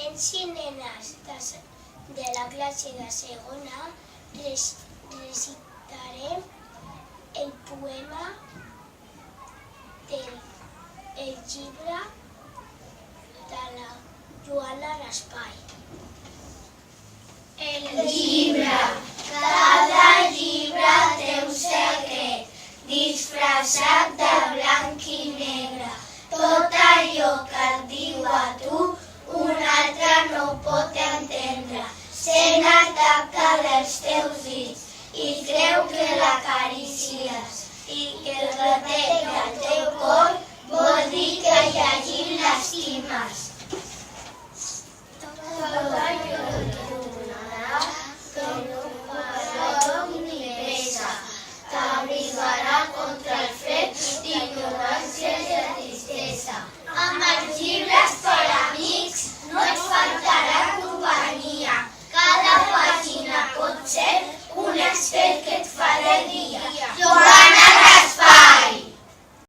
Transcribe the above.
Nens i nenes de la classe de segona recitarem el poema del llibre de la Joana Raspall. El llibre. Cada llibre té un secret, disfressat de blanc i negre. Tot allò que et diu a tu, un altre no ho pot entendre. Sent el tacte dels teus dits i creu que l'acarícies i que el retega el teu cor vol dir que llegint l'estimes. Tot allò que tu donaràs, que no farà ni pesa, t'abrigarà contra el fred, d'ignorància i de tristesa. Amb el llibre